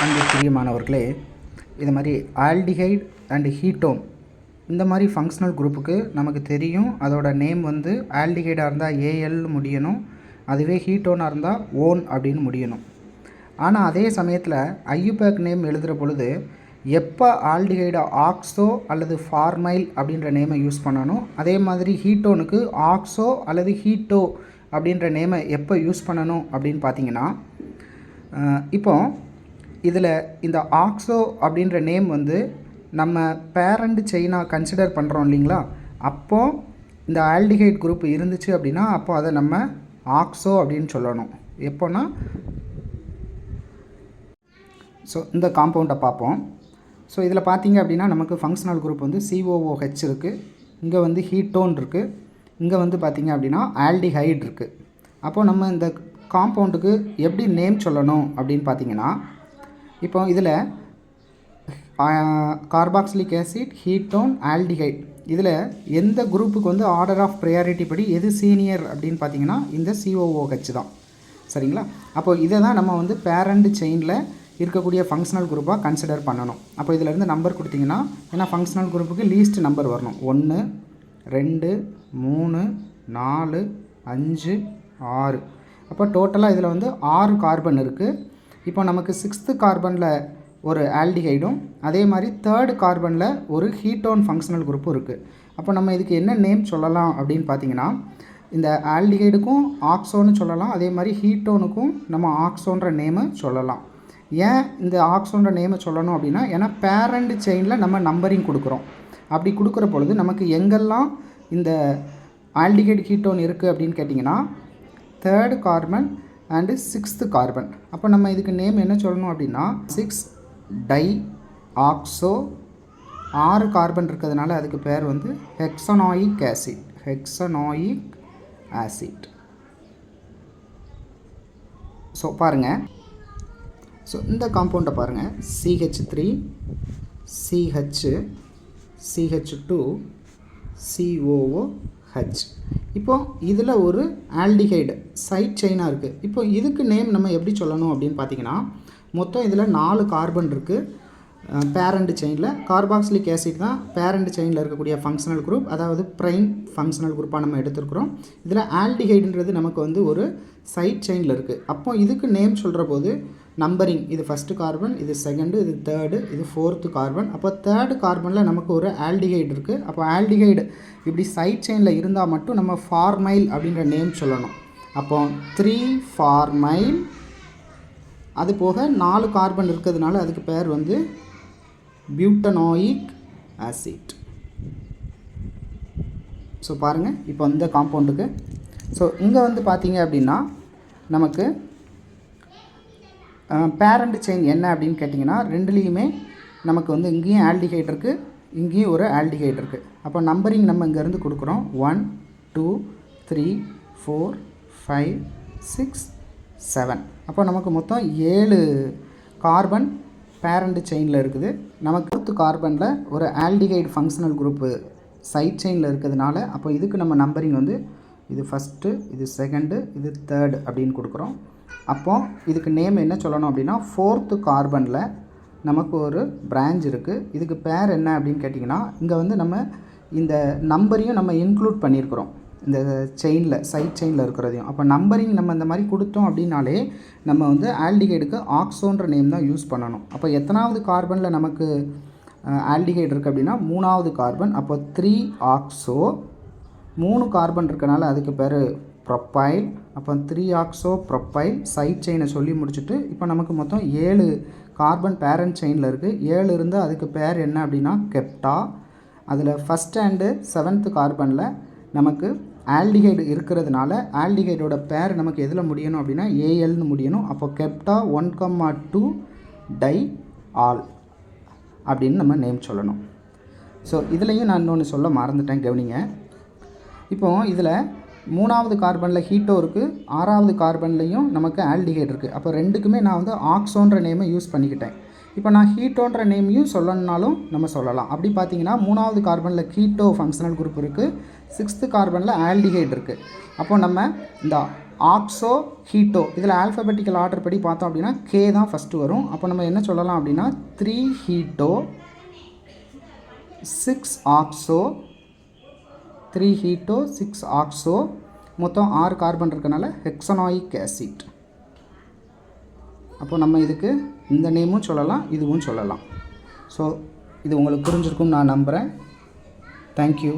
அன்பிற்குரிய மாணவர்களே, இது மாதிரி ஆல்டிஹைட் அண்ட் ஹீட்டோன் இந்த மாதிரி ஃபங்க்ஷனல் குரூப்புக்கு நமக்கு தெரியும். அதோட நேம் வந்து ஆல்டிஹைடாக இருந்தால் ஏஎல்னு முடியணும், அதுவே ஹீட்டோனாக இருந்தால் ஓன் அப்படின்னு முடியணும். ஆனால் அதே சமயத்தில் ஐயூபேக் நேம் எழுதுகிற பொழுது எப்போ ஆல்டிஹைடை ஆக்ஸோ அல்லது ஃபார்மைல் அப்படின்ற நேமை யூஸ் பண்ணணும், அதே மாதிரி ஹீட்டோனுக்கு ஆக்ஸோ அல்லது ஹீட்டோ அப்படின்ற நேமை எப்போ யூஸ் பண்ணணும் அப்படின்னு பார்த்தீங்கன்னா, இப்போ இதில் இந்த ஆக்ஸோ அப்படின்ற நேம் வந்து நம்ம பேரண்ட் செயினாக கன்சிடர் பண்ணுறோம் இல்லைங்களா. அப்போது இந்த ஆல்டிஹைட் குரூப் இருந்துச்சு அப்படின்னா அப்போ அதை நம்ம ஆக்ஸோ அப்படின்னு சொல்லணும். எப்போனா ஸோ இந்த காம்பவுண்டை பார்ப்போம். ஸோ இதில் பார்த்தீங்க அப்படின்னா நமக்கு ஃபங்க்ஷனல் குரூப் வந்து COOH இருக்குது, இங்கே வந்து ஹீட்டோன் இருக்குது, இங்கே வந்து பார்த்திங்க அப்படின்னா ஆல்டிஹைட் இருக்குது. அப்போது நம்ம இந்த காம்பவுண்டுக்கு எப்படி நேம் சொல்லணும் அப்படின்னு பார்த்தீங்கன்னா, இப்போ இதில் கார்பாக்சிலிக் ஆசிட், ஹீட்டோன், ஆல்டிஹைட் இதில் எந்த குரூப்புக்கு வந்து ஆர்டர் ஆஃப் ப்ரையாரிட்டி படி எது சீனியர் அப்படின்னு பார்த்தீங்கன்னா இந்த COOH தான். சரிங்களா? அப்போ இதை தான் நம்ம வந்து பேரண்ட் செயினில் இருக்கக்கூடிய ஃபங்க்ஷனல் குரூப்பாக கன்சிடர் பண்ணணும். அப்போ இதிலேருந்து நம்பர் கொடுத்திங்கன்னா, ஏன்னா ஃபங்க்ஷனல் குரூப்புக்கு லீஸ்ட் நம்பர் வரணும். 1 2 3 4 5 6. அப்போ டோட்டலாக இதில் வந்து 6 கார்பன் இருக்குது. இப்போ நமக்கு 6th கார்பனில் ஒரு ஆல்டிஹைடும் அதே மாதிரி 3rd கார்பனில் ஒரு ஹீட்டோன் ஃபங்க்ஷனல் குரூப்பும் இருக்குது. அப்போ நம்ம இதுக்கு என்ன நேம் சொல்லலாம் அப்படின்னு பார்த்தீங்கன்னா, இந்த ஆல்டிஹைடுக்கும் ஆக்ஸோன்னு சொல்லலாம், அதே மாதிரி ஹீட்டோனுக்கும் நம்ம ஆக்ஸோன்ற நேமை சொல்லலாம். ஏன் இந்த ஆக்ஸோன்ற நேமை சொல்லணும் அப்படின்னா, ஏன்னா பேரண்ட் செயினில் நம்ம நம்பரிங் கொடுக்குறோம். அப்படி கொடுக்குற பொழுது நமக்கு எங்கெல்லாம் இந்த ஆல்டிஹைடு ஹீட்டோன் இருக்குது அப்படின்னு கேட்டிங்கன்னா 3rd carbon and 6th carbon. அப்போ நம்ம இதுக்கு நேம் என்ன சொல்லணும் அப்படின்னா 6-டை ஆக்ஸோ. 6 கார்பன் இருக்கிறதுனால அதுக்கு பேர் வந்து ஹெக்ஸனாயிக் ஆசிட். ஹெக்ஸனாயிக் ஆசிட். ஸோ பாருங்கள், ஸோ இந்த காம்பவுண்டை பாருங்கள், CH3 CH CH2 COOH. இப்போ இதில் ஒரு ஆல்டிஹைடு சைட் செயினாக இருக்குது. இப்போ இதுக்கு நேம் நம்ம எப்படி சொல்லணும் அப்படின்னு பார்த்தீங்கன்னா, மொத்தம் இதில் 4 கார்பன் இருக்குது பேரண்ட் செயினில். கார்பாக்சிலிக் ஆசிட் தான் பேரண்ட் செயினில் இருக்கக்கூடிய ஃபங்க்ஷனல் குரூப், அதாவது ப்ரைம் ஃபங்க்ஷனல் குரூப்பாக நம்ம எடுத்துருக்குறோம். இதில் ஆல்டிஹைடுன்றது நமக்கு வந்து ஒரு சைட் செயினில் இருக்குது. அப்போ இதுக்கு நேம் சொல்கிற போது நம்பரிங், இது 1st கார்பன், இது 2nd, இது 3rd, இது 4th கார்பன். அப்போ 3rd கார்பனில் நமக்கு ஒரு ஆல்டிஹைடு இருக்குது. அப்போ ஆல்டிஹைடு இப்படி சைட் செயினில் இருந்தால் மட்டும் நம்ம ஃபார்மைல் அப்படின்ற நேம் சொல்லணும். அப்போ 3 ஃபார்மைல். அது போக 4 கார்பன் இருக்கிறதுனால அதுக்கு பேர் வந்து பியூட்டனாயிக் ஆசிட். ஸோ பாருங்கள், இப்போ இந்த காம்பவுண்டுக்கு ஸோ இங்கே வந்து பார்த்தீங்க அப்படின்னா நமக்கு பேரண்ட் செயின் என்ன அப்படின்னு கேட்டிங்கன்னா, ரெண்டுலேயுமே நமக்கு வந்து இங்கேயும் ஆல்டிஹைட் இருக்குது, இங்கேயும் ஒரு ஆல்டிஹைட் இருக்குது. அப்போ நம்பரிங் நம்ம இங்கேருந்து கொடுக்குறோம் 1 2 3 4 5 6 7. அப்போ நமக்கு மொத்தம் 7 கார்பன் பேரண்ட் செயினில் இருக்குது. நமக்கு 4th கார்பனில் ஒரு ஆல்டிஹைடு ஃபங்க்ஷனல் குரூப்பு சைட் செயினில் இருக்கிறதுனால அப்போ இதுக்கு நம்ம நம்பரிங் வந்து இது 1st, இது 2nd, இது 3rd அப்படின்னு கொடுக்குறோம். அப்போது இதுக்கு நேம் என்ன சொல்லணும் அப்படின்னா 4th கார்பனில் நமக்கு ஒரு பிரான்ச் இருக்குது. இதுக்கு பேர் என்ன அப்படின்னு கேட்டிங்கன்னா, இங்கே வந்து நம்ம இந்த நம்பரையும் நம்ம இன்க்ளூட் பண்ணியிருக்கிறோம் இந்த செயினில், சைட் செயினில் இருக்கிறதையும். அப்போ நம்பரிங் நம்ம இந்த மாதிரி கொடுத்தோம் அப்படின்னாலே நம்ம வந்து ஆல்டிஹைடுக்கு ஆக்ஸோன்ற நேம் தான் யூஸ் பண்ணணும். அப்போ எத்தனாவது கார்பனில் நமக்கு ஆல்டிஹைடு இருக்குது அப்படின்னா 3வது கார்பன். அப்போ 3 ஆக்ஸோ. 3 கார்பன் இருக்கனால அதுக்கு பேர் ப்ரொப்பைல். அப்போ 3 ஆக்ஸோ ப்ரொப்பைல் சைட் செயினை சொல்லி முடிச்சுட்டு, இப்போ நமக்கு மொத்தம் 7 கார்பன் பேரண்ட் செயினில் இருக்குது. 7 இருந்தால் அதுக்கு பேர் என்ன அப்படின்னா கெப்டா. அதில் 1st அண்டு 7th கார்பனில் நமக்கு ஆல்டிஹைடு இருக்கிறதுனால ஆல்டிஹைடோட பேர் நமக்கு எதில் முடியணும் அப்படின்னா ஏஎல்னு முடியணும். அப்போ கெப்டா 1,2 டை ஆல் அப்படின்னு நம்ம நேம் சொல்லணும். ஸோ இதுலேயும் நான் இன்னொன்று சொல்ல மறந்துட்டேன், கவனிங்க. இப்போது இதில் 3வது கார்பனில் ஹீட்டோ இருக்குது, 6வது கார்பன்லேயும் நமக்கு ஆல்டிஹைட் இருக்குது. அப்போ ரெண்டுக்குமே நான் வந்து ஆக்ஸோன்ற நேமை யூஸ் பண்ணிக்கிட்டேன். இப்போ நான் ஹீட்டோன்ற நேமையும் சொல்லணுன்னாலும் நம்ம சொல்லலாம். அப்படி பார்த்தீங்கன்னா 3வது கார்பனில் ஹீட்டோ ஃபங்க்ஷனல் குரூப் இருக்குது, 6th கார்பனில் ஆல்டிஹைட் இருக்குது. அப்போ நம்ம இந்த ஆக்ஸோ ஹீட்டோ. இதில் ஆல்ஃபபெட்டிக்கல் ஆர்டர் படி பார்த்தோம் அப்படின்னா கே தான் ஃபஸ்ட்டு வரும். அப்போ நம்ம என்ன சொல்லலாம் அப்படின்னா 3 ஹீட்டோ 6 ஆக்ஸோ, 3 ஹீட்டோ 6 ஆக்ஸோ, மொத்தம் 6 கார்பன் இருக்கனால ஹெக்ஸனாயிக் ஆசிட். அப்போ நம்ம இதுக்கு இந்த நேமும் சொல்லலாம், இதுவும் சொல்லலாம். ஸோ இது உங்களுக்கு புரிஞ்சிருக்கும்னு நான் நம்புகிறேன். தேங்க்யூ.